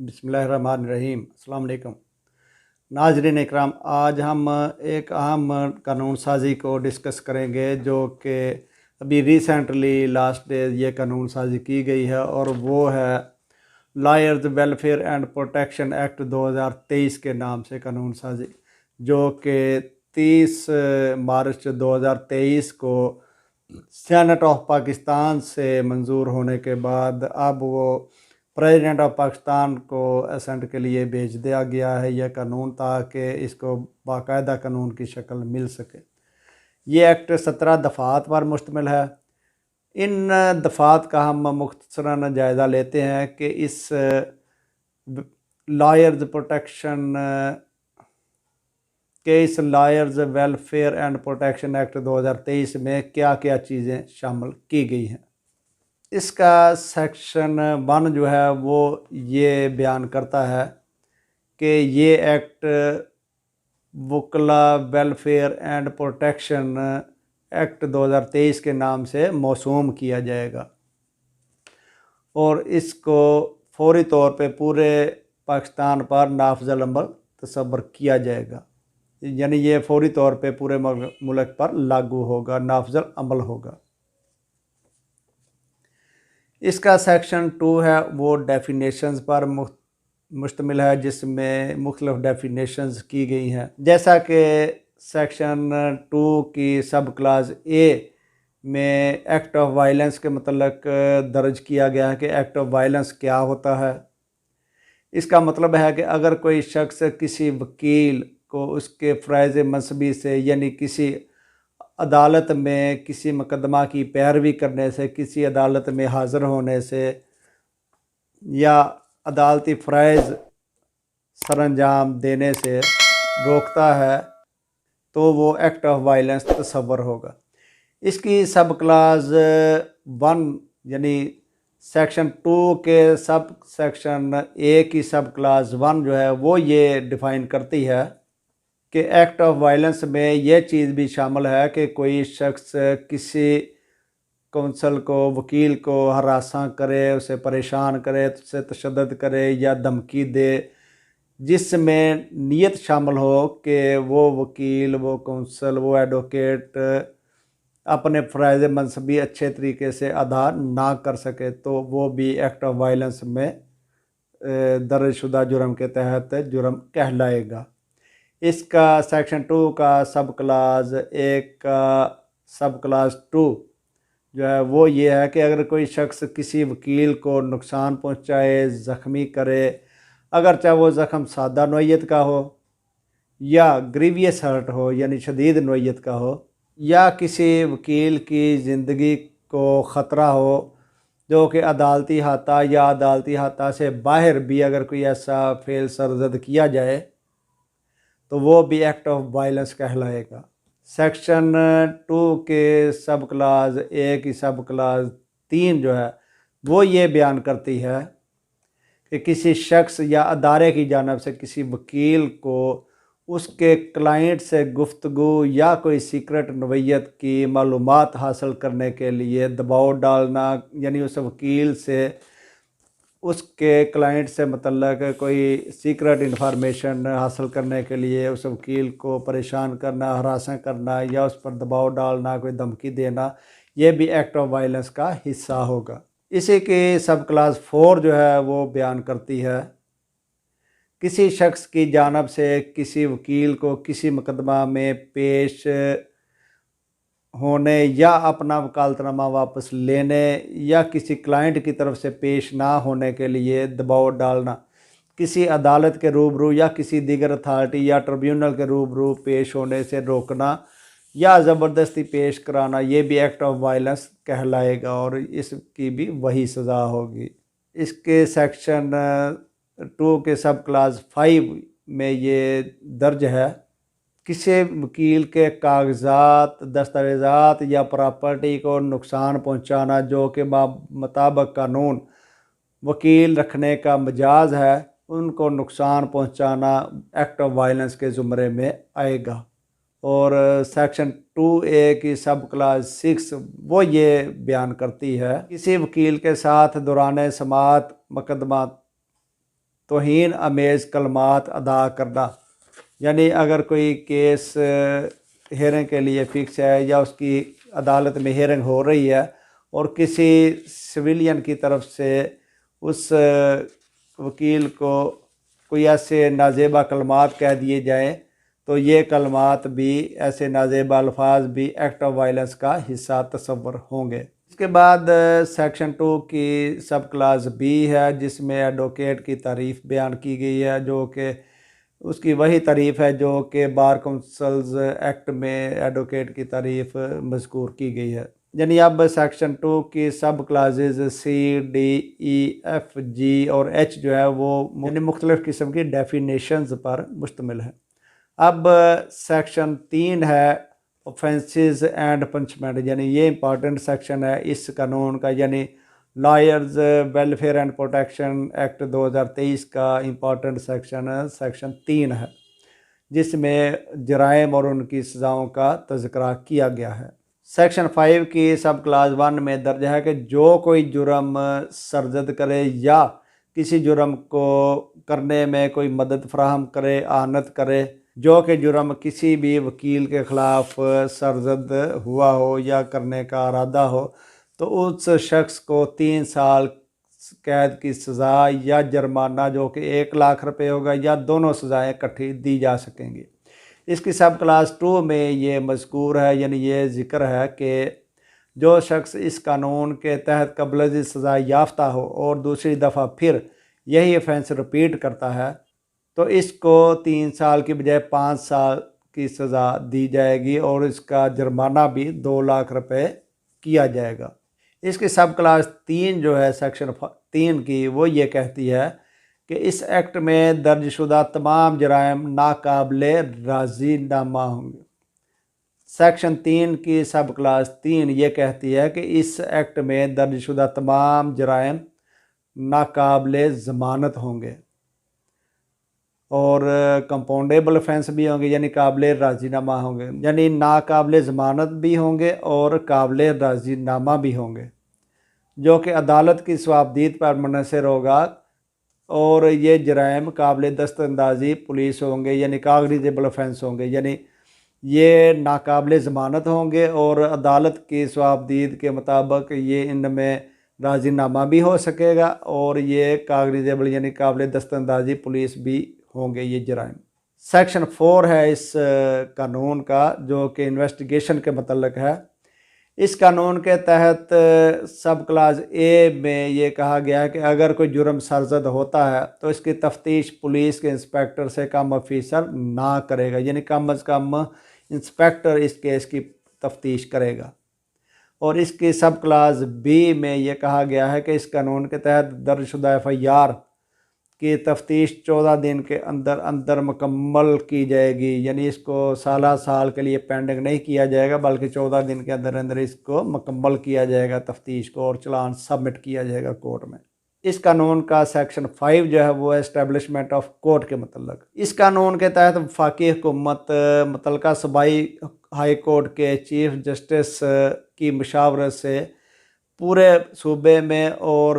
बिस्मिल्लाहिर्रहमानिर्रहीम। अस्सलाम वालेकुम। नाज़रीन इकराम, आज हम एक अहम कानून साज़ी को डिस्कस करेंगे जो कि अभी रिसेंटली लास्ट डे ये कानून साज़ी की गई है, और वो है lawyers welfare and protection act 2023 के नाम से कानून साज़ी, जो कि 30 मार्च 2023 को सेनेट ऑफ पाकिस्तान से मंजूर होने के बाद अब वो प्रेसिडेंट ऑफ पाकिस्तान को असेंट के लिए भेज दिया गया है यह कानून, ताकि इसको बाकायदा कानून की शक्ल मिल सके। ये एक्ट 17 दफ़ात पर मुश्तमिल है। इन दफ़ात का हम मुख्तसरन जायज़ा लेते हैं कि इस लॉयर्स प्रोटेक्शन के इस lawyers welfare and protection act 2023 में क्या क्या चीज़ें शामिल की गई हैं। इसका सेक्शन 1 जो है वो ये बयान करता है कि ये एक्ट वकला वेलफेयर एंड प्रोटेक्शन एक्ट 2023 के नाम से मौसूम किया जाएगा, और इसको फौरी तौर पे पूरे पाकिस्तान पर नाफिज़ुल अमल तसव्वुर किया जाएगा, यानी ये फौरी तौर पे पूरे मुल्क पर लागू होगा, नाफिज़ुल अमल होगा। इसका सेक्शन 2 है वो डेफिनेशंस पर मुश्तमिल है, जिसमें मुख्तलिफ डेफिनेशंस की गई हैं। जैसा कि सेक्शन 2 की सब क्लास ए में एक्ट ऑफ वायलेंस के मतलब दर्ज किया गया है कि एक्ट ऑफ वायलेंस क्या होता है। इसका मतलब है कि अगर कोई शख्स किसी वकील को उसके फ़राइज़ मनसबी से, यानी किसी अदालत में किसी मुकदमा की पैरवी करने से, किसी अदालत में हाज़िर होने से, या अदालती फ़राइज़ सरअंजाम देने से रोकता है, तो वो एक्ट ऑफ वायलेंस तस्वर होगा। इसकी सब क्लास 1 यानी सेक्शन 2 के सब सेक्शन ए की सब क्लास 1 जो है वो ये डिफ़ाइन करती है कि एक्ट ऑफ वायलेंस में यह चीज़ भी शामिल है कि कोई शख्स किसी कौंसल को, वकील को हरासा करे, उसे परेशान करे, उसे तशद्दुद करे या धमकी दे, जिसमें नीयत शामिल हो कि वो वकील, वो कौंसल, वो एडवोकेट अपने फ़राइज़ मनसबी अच्छे तरीके से अदा ना कर सके, तो वो भी एक्ट ऑफ वायलेंस में दर्जशुदा जुर्म के तहत जुर्म कहलाएगा। इसका सेक्शन 2 का सब क्लास 1 का सब क्लास 2 जो है वो ये है कि अगर कोई शख्स किसी वकील को नुकसान पहुंचाए, ज़ख्मी करे, अगर चाहे वो ज़ख्म सादा नौइयत का हो या ग्रीवियस हर्ट हो यानी शदीद नौइयत का हो, या किसी वकील की ज़िंदगी को ख़तरा हो, जो कि अदालती हाता या अदालती हाता से बाहर भी अगर कोई ऐसा फेल सरजद किया जाए, तो वो भी एक्ट ऑफ वायलेंस कहलाएगा। सेक्शन 2 के सब क्लास ए की सब क्लास 3 जो है वो ये बयान करती है कि किसी शख्स या अदारे की जानिब से किसी वकील को उसके क्लाइंट से गुफ्तगू या कोई सीक्रेट नवैयत की मालूमात हासिल करने के लिए दबाव डालना, यानी उस वकील से उसके क्लाइंट से मतलब कोई सीक्रेट इंफॉर्मेशन हासिल करने के लिए उस वकील को परेशान करना, हरासा करना या उस पर दबाव डालना, कोई धमकी देना, ये भी एक्ट ऑफ वायलेंस का हिस्सा होगा। इसी की सब क्लास 4 जो है वो बयान करती है किसी शख्स की जानिब से किसी वकील को किसी मुकदमा में पेश होने या अपना वकालतनामा वापस लेने या किसी क्लाइंट की तरफ से पेश ना होने के लिए दबाव डालना, किसी अदालत के रूबरू या किसी दीगर अथॉरिटी या ट्रिब्यूनल के रूबरू पेश होने से रोकना या ज़बरदस्ती पेश कराना, ये भी एक्ट ऑफ वायलेंस कहलाएगा, और इसकी भी वही सज़ा होगी। इसके सेक्शन 2 के सब क्लास 5 में ये दर्ज है किसी वकील के कागजात, दस्तावेज़ात या प्रॉपर्टी को नुकसान पहुंचाना जो कि मुताबिक कानून वकील रखने का मजाज है, उनको नुकसान पहुंचाना एक्ट ऑफ वायलेंस के ज़ुमरे में आएगा। और सेक्शन 2A की सब क्लास 6 वो ये बयान करती है किसी वकील के साथ दौरान समाअत मुकदमा तौहीन आमेज़ कलमात अदा करना। यानी अगर कोई केस हेयरिंग के लिए फ़िक्स है या उसकी अदालत में हेयरिंग हो रही है और किसी सिविलियन की तरफ से उस वकील को कोई ऐसे नाजेबा कलमात कह दिए जाएँ तो ये कलमात भी, ऐसे नाजेबा अल्फाज भी एक्ट ऑफ वायलेंस का हिस्सा तस्वर होंगे। इसके बाद सेक्शन 2 की सब क्लास बी है जिसमें एडवोकेट की तारीफ़ बयान की गई है, जो कि उसकी वही तारीफ़ है जो कि बार काउंसिल्स एक्ट में एडवोकेट की तारीफ़ मज़कूर की गई है। यानी अब सेक्शन 2 की सब क्लासेस सी, डी, ई, एफ, जी और एच जो है वो यानी मुख्तलिफ़ किस्म की डेफिनेशंस पर मुश्तमिल है। अब सेक्शन 3 है ऑफेंसेस एंड पनिशमेंट, यानी ये इंपॉर्टेंट सेक्शन है इस कानून का, यानी lawyers welfare and protection act 2023 का इम्पॉर्टेंट सेक्शन 3 है जिसमें जराइम और उनकी सज़ाओं का तज़किरा किया गया है। सेक्शन 5 की सब क्लास 1 में दर्ज है कि जो कोई जुर्म सरजद करे या किसी जुर्म को करने में कोई मदद फराहम करे, आनत करे, जो कि जुर्म किसी भी वकील के ख़िलाफ़ सरजद हुआ हो या करने का इरादा हो, तो उस शख्स को 3 साल कैद की सज़ा या जुर्माना जो कि 1 लाख रुपए होगा या दोनों सज़ाएँ इकट्ठी दी जा सकेंगी। इसकी सब क्लास 2 में ये मज़कूर है, यानी ये ज़िक्र है कि जो शख्स इस कानून के तहत कबल सज़ा याफ्ता हो और दूसरी दफ़ा फिर यही ऑफेंस रिपीट करता है तो इसको 3 साल की बजाय 5 साल की सज़ा दी जाएगी और इसका जुर्माना भी 2 लाख रुपए किया जाएगा। इसकी सब क्लास 3 जो है सेक्शन 3 की वो ये कहती है कि इस एक्ट में दर्जशुदा तमाम जराइम नाकाबिले राज़ीनामा होंगे। सेक्शन 3 की सब क्लास 3 ये कहती है कि इस एक्ट में दर्जशुदा तमाम जराइम नाकाबिले ज़मानत होंगे और कंपाउंडेबल ऑफेंस भी होंगे, यानी काबिल राज़ीनामा होंगे, यानी नाकाबिल ज़मानत भी होंगे और काबिल राज़ीनामा भी होंगे, जो कि अदालत की सवाबदीद पर मुनहसर होगा। और ये जराइम काबिल दस्तअंदाज़ी पुलिस होंगे, यानी कागज़ेबल ऑफेंस होंगे, यानी ये नाकाबिल ज़मानत होंगे और अदालत की सवाबदीद के मुताबिक ये इनमें राज़ीनामा भी हो सकेगा और ये कागज़ेबल यानी काबिल दस्तअंदाज़ी पुलिस भी होंगे ये जराइम। सेक्शन 4 है इस कानून का जो कि इन्वेस्टिगेशन के मतलब है। इस कानून के तहत सब क्लास ए में ये कहा गया है कि अगर कोई जुर्म सरजद होता है तो इसकी तफ्तीश पुलिस के इंस्पेक्टर से कम ऑफिसर ना करेगा, यानी कम अज़ कम इंस्पेक्टर इस केस की तफ्तीश करेगा। और इसकी सब क्लास बी में ये कहा गया है कि इस कानून के तहत दर्जशुदा FIR की तफ्तीश 14 दिन के अंदर अंदर मुकम्मल की जाएगी, यानी इसको साल के लिए पेंडिंग नहीं किया जाएगा बल्कि 14 दिन के अंदर अंदर इसको मुकम्मल किया जाएगा तफ्तीश को और चलान सबमिट किया जाएगा कोर्ट में। इस कानून का सेक्शन 5 जो है वो एस्टेब्लिशमेंट ऑफ कोर्ट के मतलब। इस कानून के तहत वफाकी हुकूमत मुतलका सूबाई हाई कोर्ट के चीफ जस्टिस की मशावरत से पूरे सूबे में और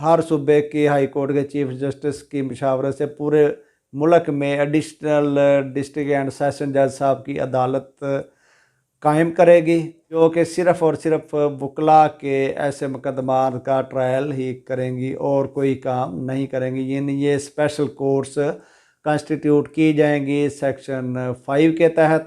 हर सूबे की हाई कोर्ट के चीफ जस्टिस की मशावरत से पूरे मुल्क में एडिशनल डिस्ट्रिक्ट एंड सेशन जज साहब की अदालत कायम करेगी, जो कि सिर्फ़ और सिर्फ वकला के ऐसे मुकदमात का ट्रायल ही करेंगी और कोई काम नहीं करेंगी। यानी ये स्पेशल कोर्ट्स कंस्टिट्यूट की जाएंगी सेक्शन 5 के तहत,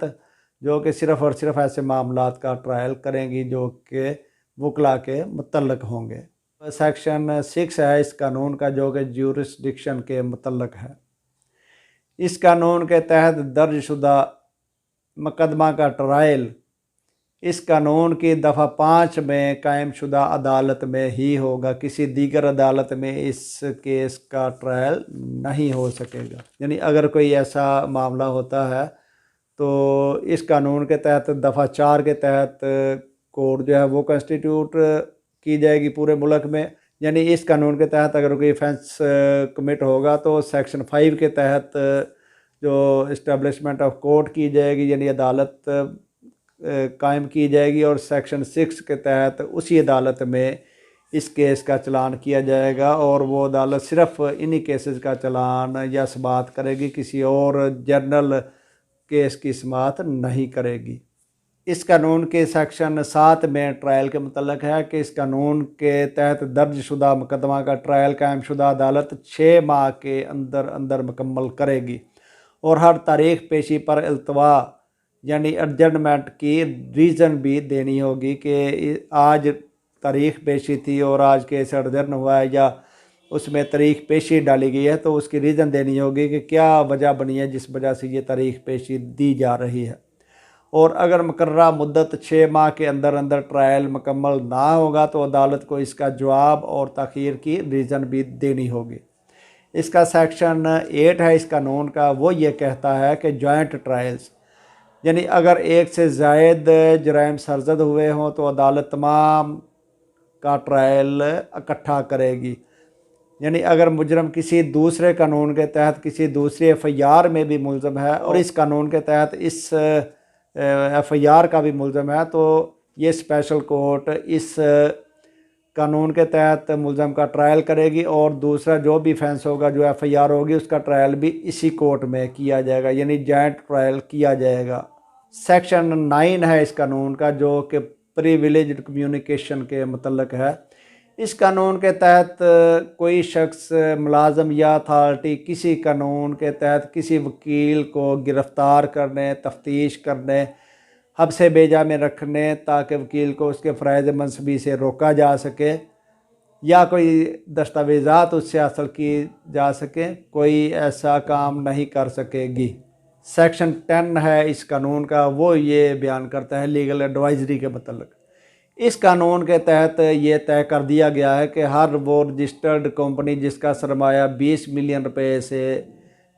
जो कि सिर्फ़ और सिर्फ ऐसे मामलात का ट्रायल करेंगी जो कि वकला के मुतल्लक होंगे। सेक्शन 6 है इस कानून का जो कि ज्यूरिसडिक्शन के मुतल्लक है। इस कानून के तहत दर्जशुदा मुकदमा का ट्रायल इस कानून की दफ़ा 5 में कायम शुदा अदालत में ही होगा, किसी दीगर अदालत में इस केस का ट्रायल नहीं हो सकेगा। यानी अगर कोई ऐसा मामला होता है तो इस कानून के तहत दफ़ा 4 के तहत कोर्ट जो है वो कंस्टिट्यूट की जाएगी पूरे मुल्क में। यानी इस कानून के तहत अगर कोई ऑफेंस कमिट होगा तो सेक्शन 5 के तहत जो इस्टेब्लिशमेंट ऑफ कोर्ट की जाएगी, यानी अदालत कायम की जाएगी और सेक्शन 6 के तहत उसी अदालत में इस केस का चलान किया जाएगा और वो अदालत सिर्फ इन्हीं केसेस का चलान या समाअत करेगी, किसी और जनरल केस की समाअत नहीं करेगी। इस कानून के सेक्शन 7 में ट्रायल के मतलब है कि इस कानून के तहत दर्जशुदा मुकदमा का ट्रायल कायमशुदा अदालत 6 माह के अंदर अंदर मुकम्मल करेगी और हर तारीख पेशी पर इल्तवा यानी एडजमेंट की रीज़न भी देनी होगी कि आज तारीख पेशी थी और आज केस एडजर्न हुआ है या उसमें तारीख पेशी डाली गई है, तो उसकी रीज़न देनी होगी कि क्या वजह बनी है जिस वजह से ये तारीख पेशी दी जा रही है। और अगर मुकर्ररा मुद्दत 6 माह के अंदर अंदर ट्रायल मुकम्मल ना होगा तो अदालत को इसका जवाब और ताख़ीर की रीज़न भी देनी होगी। इसका सेक्शन 8 है इस कानून का, वो ये कहता है कि जॉइंट ट्रायल्स यानी अगर एक से ज़ायद जराइम सरजद हुए हों तो अदालत तमाम का ट्रायल इकट्ठा करेगी। यानी अगर मुजरम किसी दूसरे कानून के तहत किसी दूसरी FIR में भी मुलज़म है और इस कानून के तहत इस FIR का भी मुलज़म है, तो ये स्पेशल कोर्ट इस कानून के तहत मुलज़म का ट्रायल करेगी और दूसरा जो भी फेंस होगा, जो FIR होगी, उसका ट्रायल भी इसी कोर्ट में किया जाएगा, यानी जॉइंट ट्रायल किया जाएगा। सेक्शन 9 है इस कानून का, जो कि प्रिविलेज्ड कम्युनिकेशन के मतलब है। इस कानून के तहत कोई शख्स मुलाजम या अथॉरिटी किसी कानून के तहत किसी वकील को गिरफ़्तार करने, तफ्तीश करने, हब्से बेजा में रखने ताकि वकील को उसके फ़राइज़ मनसबी से रोका जा सके या कोई दस्तावेज़ात उससे हासिल की जा सके, कोई ऐसा काम नहीं कर सकेगी। सेक्शन 10 है इस कानून का, वो ये बयान करता है लीगल एडवाइजरी के मतलब। इस कानून के तहत ये तय कर दिया गया है कि हर वो रजिस्टर्ड कंपनी जिसका सरमाया 20 मिलियन रुपए से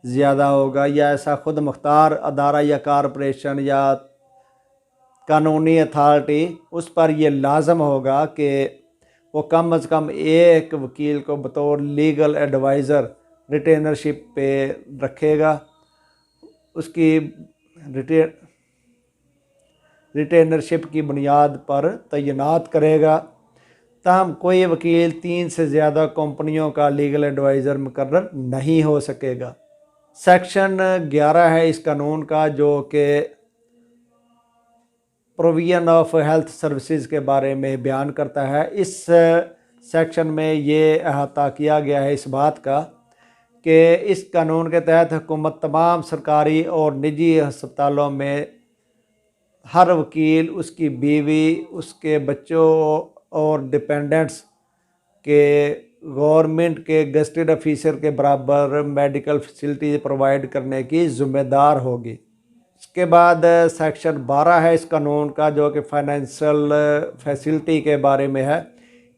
ज़्यादा होगा या ऐसा खुद मुख्तार अदारा या कॉरपोरेशन या कानूनी अथॉरिटी, उस पर यह लाजम होगा कि वो कम से कम एक वकील को बतौर लीगल एडवाइज़र रिटेनरशिप पे रखेगा, उसकी रिटेनरशिप की बुनियाद पर तैनात करेगा। ताहम कोई वकील 3 से ज़्यादा कंपनियों का लीगल एडवाइज़र मुकर्रर नहीं हो सकेगा। सेक्शन 11 है इस कानून का, जो कि प्रोविजन ऑफ हेल्थ सर्विसेज के बारे में बयान करता है। इस सेक्शन में ये अहाता किया गया है इस बात का कि इस कानून के तहत हुकूमत तमाम सरकारी और निजी अस्पतालों में हर वकील, उसकी बीवी, उसके बच्चों और डिपेंडेंट्स के गवर्नमेंट के गज़टेड ऑफिसर के बराबर मेडिकल फैसिलिटीज़ प्रोवाइड करने की ज़िम्मेदार होगी। इसके बाद सेक्शन 12 है इस कानून का, जो कि फाइनेंशियल फैसिलिटी के बारे में है।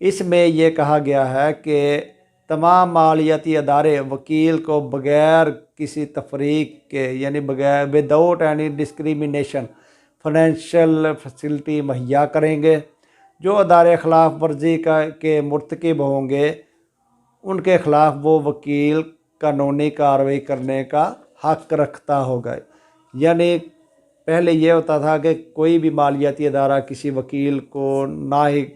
इसमें यह कहा गया है कि तमाम मालियाती अदारे वकील को बग़ैर किसी तफरीक के यानी बग़ैर without any discrimination financial facility मुहैया करेंगे। जो अदारे ख़िलाफ़ वर्जी के मुर्तकिब होंगे उनके ख़िलाफ़ वो वकील कानूनी कार्रवाई करने का हक़ रखता होगा। यानी पहले ये होता था कि कोई भी मालियाती अदारा किसी वकील को ना ही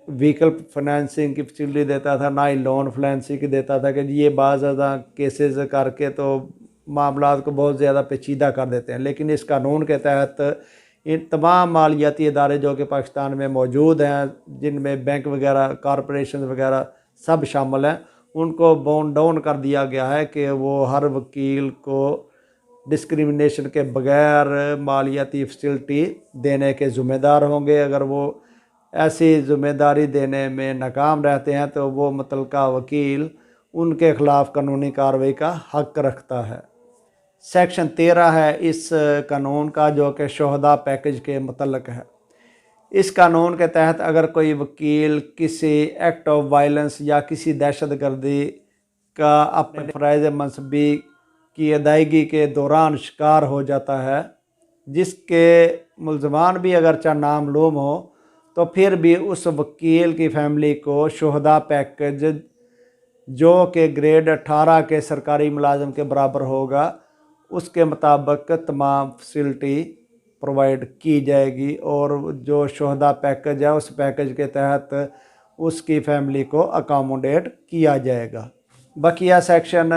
व्हीकल फाइनेंसिंग की फैसिलिटी देता था, ना ही लोन फाइनेंसिंग देता था, कि ये बाज़ ज़्यादा केसेस करके तो मामला को बहुत ज़्यादा पेचीदा कर देते हैं। लेकिन इस कानून के तहत इन तमाम मालियाती इदारे जो कि पाकिस्तान में मौजूद हैं, जिनमें बैंक वगैरह, कॉरपोरेशन वगैरह सब शामिल हैं, उनको बाउंड डाउन कर दिया गया है कि वो हर वकील को डिस्क्रिमिनेशन के बग़ैर मालियाती फैसिलिटी देने के ज़िम्मेदार होंगे। अगर वो ऐसी ज़िम्मेदारी देने में नाकाम रहते हैं तो वो मुतल्लिका वकील उनके ख़िलाफ़ कानूनी कार्रवाई का हक़ रखता है। सेक्शन 13 है इस कानून का, जो कि शोहदा पैकेज के मुतल्लिक़ है। इस कानून के तहत अगर कोई वकील किसी एक्ट ऑफ वायलेंस या किसी दहशतगर्दी का अपने फ़राइज़ मनसबी की अदायगी के दौरान शिकार हो जाता है, जिसके मुल्ज़मान भी अगरचा नामालूम हो, तो फिर भी उस वकील की फ़ैमिली को शोहदा पैकेज, जो कि ग्रेड 18 के सरकारी मुलाजम के बराबर होगा, उसके मुताबिक तमाम फैसिलिटी प्रोवाइड की जाएगी। और जो शोहदा पैकेज है, उस पैकेज के तहत उसकी फैमिली को अकामोडेट किया जाएगा। बकिया सेक्शन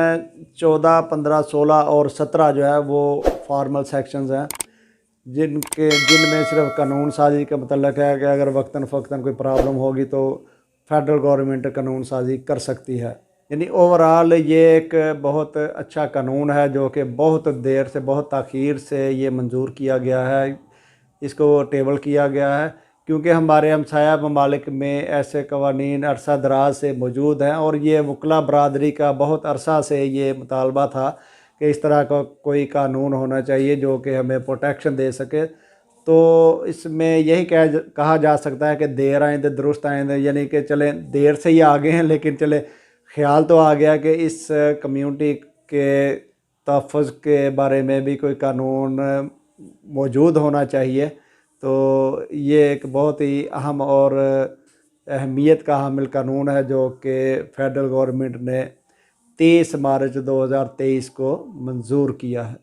14, 15, 16 और 17 जो है वो फॉर्मल सेक्शंस हैं, जिनमें सिर्फ कानून साजी का मतलब है कि अगर वक्तन फ़क्तन कोई प्रॉब्लम होगी तो फेडरल गवर्नमेंट कानून साजी कर सकती है। यानी ओवरऑल ये एक बहुत अच्छा कानून है जो कि बहुत देर से, बहुत ताख़ीर से ये मंजूर किया गया है, इसको टेबल किया गया है, क्योंकि हमारे हमसाया ममालिक में ऐसे कवानीन अरसा दराज से मौजूद हैं और ये वकला बरदरी का बहुत अरसा से ये मुतालबा था कि इस तरह का कोई कानून होना चाहिए जो कि हमें प्रोटेक्शन दे सके। तो इसमें यही कहा जा सकता है कि देर आएंदे दुरुस्त आएंदे, यानी कि चले देर से ही आ गए हैं लेकिन चले ख्याल तो आ गया कि इस कम्यूनिटी के तहफ़्फ़ुज़ के बारे में भी कोई कानून मौजूद होना चाहिए। तो ये एक बहुत ही अहम और अहमियत का हामिल कानून है जो कि फेडरल गवर्नमेंट ने 30 मार्च 2023 को मंजूर किया है।